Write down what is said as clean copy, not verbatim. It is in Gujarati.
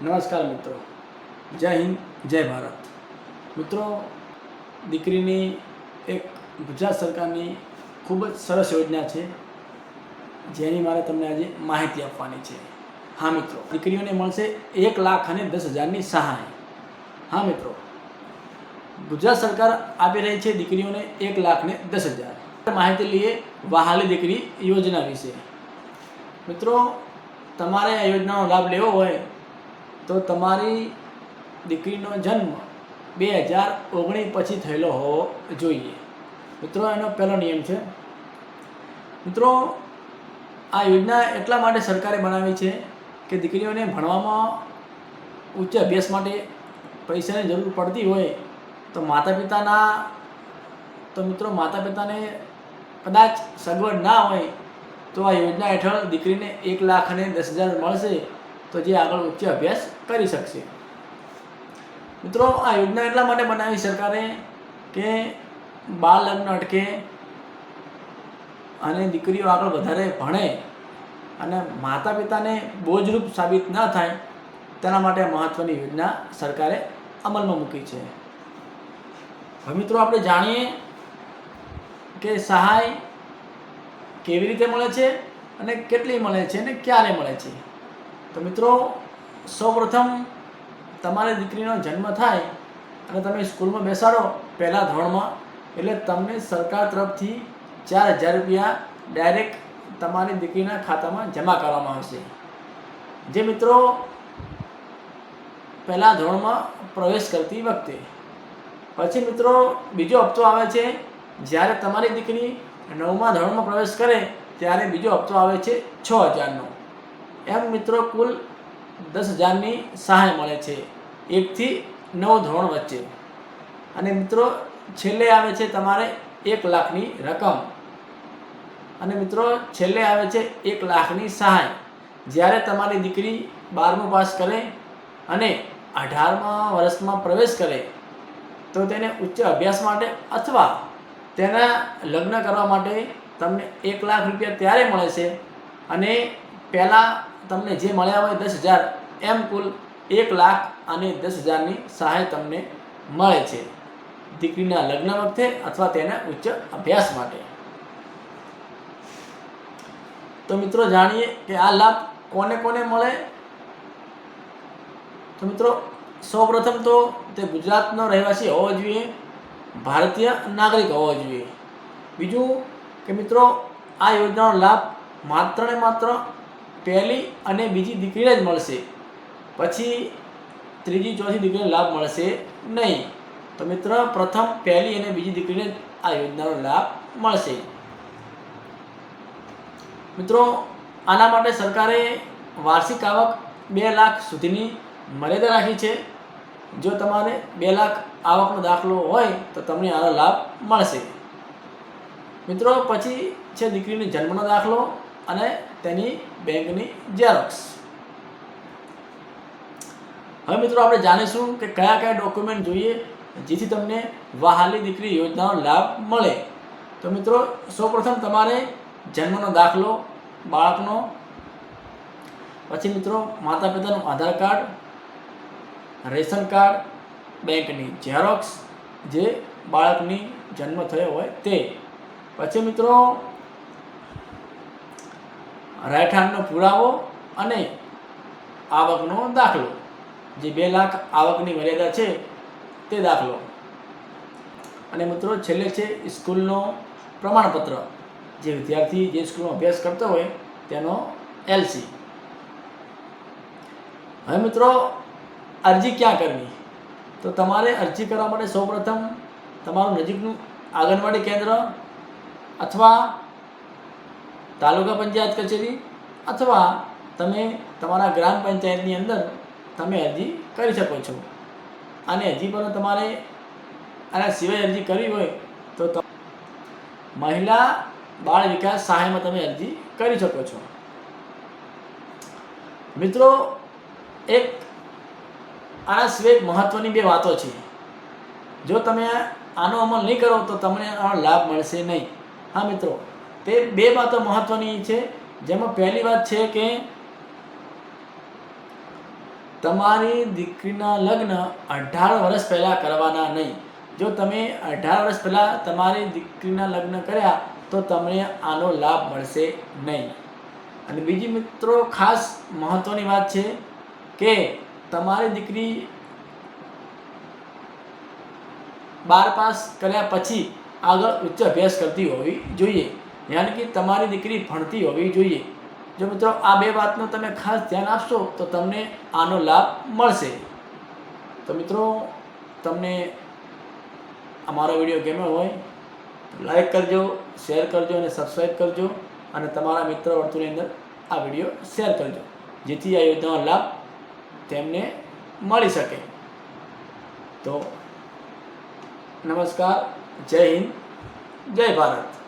નમસ્કાર મિત્રો, જય હિન્દ, જય ભારત. મિત્રો, દીકરીની એક ગુજરાત સરકારની ખૂબ જ સરસ યોજના છે, જેની મારે તમને આજે માહિતી આપવાની છે. હા મિત્રો, દીકરીઓને મળશે 1,10,000ની સહાય. હા મિત્રો, ગુજરાત સરકાર આપી રહી છે દીકરીઓને 1,10,000. માહિતી લઈએ વહાલી દીકરી યોજના વિશે. મિત્રો, તમારે આ યોજનાનો લાભ લેવો હોય તો તમારી દીકરીનો જન્મ 2019 પછી થયેલો હોવો જોઈએ. મિત્રો, એનો પહેલો નિયમ છે. મિત્રો, આ યોજના એટલા માટે સરકારે બનાવી છે કે દીકરીઓને ભણવામાં ઉચ્ચ અભ્યાસ માટે પૈસાની જરૂર પડતી હોય તો માતા પિતાને કદાચ સગવડ ના હોય તો આ યોજના હેઠળ દીકરીને 1,10,000 મળશે, તો જે આગળ ઉચ્ચ અભ્યાસ કરી શકશે. મિત્રો, આ યોજના એટલા માટે બનાવી સરકારે કે બાળ લગ્ન અટકે અને દીકરીઓ આગળ વધારે ભણે અને માતા પિતાને બોજરૂપ સાબિત ના થાય, તેના માટે મહત્ત્વની યોજના સરકારે અમલમાં મૂકી છે. હવે મિત્રો, આપણે જાણીએ કે સહાય કેવી રીતે મળે છે અને કેટલી મળે છે અને ક્યારે મળે છે. તો મિત્રો, સૌપ્રથમ તમારી દીકરીનો જન્મ થાય અને તમે સ્કૂલમાં બેસાડો પહેલાં ધોરણમાં, એટલે તમને સરકાર તરફથી 4,000 રૂપિયા ડાયરેક્ટ તમારી દીકરીના ખાતામાં જમા કરવામાં આવશે. જે મિત્રો પહેલાં ધોરણમાં પ્રવેશ કરતી વખતે. પછી મિત્રો બીજો હપ્તો આવે છે જ્યારે તમારી દીકરી 9મા ધોરણમાં પ્રવેશ કરે ત્યારે બીજો હપ્તો આવે છે 6,000નો. એમ મિત્રો કુલ 10,000ની સહાય મળે છે 1 થી 9 ધોરણ વચ્ચે. અને મિત્રો છેલ્લે આવે છે તમારે 1,00,000ની રકમ. અને મિત્રો છેલ્લે આવે છે 1,00,000ની સહાય જ્યારે તમારી દીકરી 12મું પાસ કરે અને 18મા વર્ષમાં પ્રવેશ કરે તો તેને ઉચ્ચ અભ્યાસ માટે અથવા તેના લગ્ન કરવા માટે તમને 1,00,000 રૂપિયા ત્યારે મળે છે. અને પહેલાં તમને જે મળ્યા હોય 10,000, એમ કુલ 1,10,000ની સહાય તમને મળે છે દીકરીના લગ્ન વખતે અથવા તેના ઉચ્ચ અભ્યાસ માટે. તો મિત્રો જાણીએ કે આ લાભ કોને કોને મળે. તો મિત્રો, સૌપ્રથમ તો તે ગુજરાતનો રહેવાસી હોવો જોઈએ, ભારતીય નાગરિક હોવો જોઈએ. બીજું કે મિત્રો, આ યોજનાનો લાભ માત્ર ને માત્ર પહેલી અને બીજી દીકરીને જ મળશે, પછી ત્રીજી ચોથી દીકરીને લાભ મળશે નહીં. તો મિત્ર, પ્રથમ પહેલી અને બીજી દીકરીને જ આ યોજનાનો લાભ મળશે. મિત્રો, આના માટે સરકારે વાર્ષિક આવક 2 લાખ સુધીની મર્યાદા રાખી છે. જો તમારે 2 લાખ આવકનો દાખલો હોય તો તમને આનો લાભ મળશે. મિત્રો, પછી છે દીકરીની જન્મનો દાખલો અને તેની બેંકની ઝેરોક્સ. હવે મિત્રો આપણે જાણીશું કે કયા કયા ડોક્યુમેન્ટ જોઈએ જેથી તમને વહાલી દીકરી યોજનાનો લાભ મળે. તો મિત્રો, સૌપ્રથમ તમારે જન્મનો દાખલો બાળકનો, પછી મિત્રો માતા પિતાનું આધાર કાર્ડ, રેશન કાર્ડ, બેંકની ઝેરોક્સ જે બાળકની જન્મ થયો હોય તે, પછી મિત્રો રહેઠાણનો પુરાવો અને આવકનો દાખલો, જે 2 લાખ આવકની મર્યાદા છે તે દાખલો. અને મિત્રો છેલ્લે છે સ્કૂલનો પ્રમાણપત્ર, જે વિદ્યાર્થી જે સ્કૂલમાં અભ્યાસ કરતો હોય તેનો LC. હવે મિત્રો, અરજી ક્યાં કરવી. તો તમારે અરજી કરવા માટે સૌપ્રથમ તમારું નજીકનું આંગણવાડી કેન્દ્ર અથવા તાલુકા પંચાયત કચેરી અથવા તમે તમારા ગ્રામ પંચાયતની અંદર તમે અરજી કરી શકો છો. અને હજી પણ તમારે આના સિવાય અરજી કરવી હોય તો મહિલા બાળ વિકાસ સહાયમાં તમે અરજી કરી શકો છો. મિત્રો, એક આના સિવાય મહત્ત્વની 2 વાતો છે. જો તમે આનો અમલ નહીં કરો તો તમને આનો લાભ મળશે નહીં. હા મિત્રો, તે 2 વાતો મહત્ત્વની છે, જેમાં પહેલી વાત છે કે તમારી દીકરીના લગ્ન 18 વર્ષ પહેલાં કરવાના નહીં. જો તમે 18 વર્ષ પહેલાં તમારી દીકરીના લગ્ન કર્યા તો તમને આનો લાભ મળશે નહીં. અને બીજી મિત્રો ખાસ મહત્ત્વની વાત છે કે તમારી દીકરી 12 પાસ કર્યા પછી આગળ ઉચ્ચ અભ્યાસ કરતી હોવી જોઈએ, યાની કે તમારી દીકરી ભણતી હોવી જોઈએ. જો મિત્રો આ બે વાતનું તમે ખાસ ધ્યાન આપશો તો તમને આનો લાભ મળશે. તો મિત્રો તમને અમારો વિડીયો ગમ્યો હોય તો લાઈક કરજો, શેર કરજો અને સબસ્ક્રાઈબ કરજો, અને તમારા મિત્ર વર્તુળની અંદર આ વિડીયો શેર કરજો, જેથી આ યોજનાનો લાભ તેમને મળી શકે. તો નમસ્કાર, જય હિન્દ, જય ભારત.